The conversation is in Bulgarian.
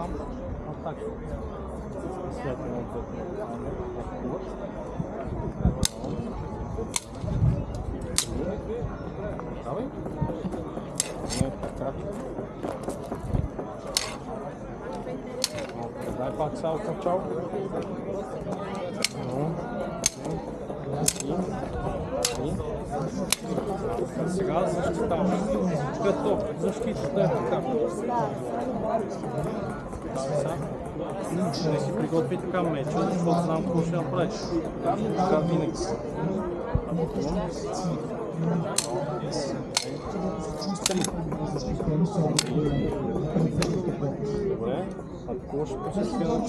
Так. След Давай. Не, така. Дай пак цял качал. Сега защитаваш. Като защитата е така. Ще си приготви така меча, защото знам какво ще направиш. Така винаги. Добре. А какво ще пишеш на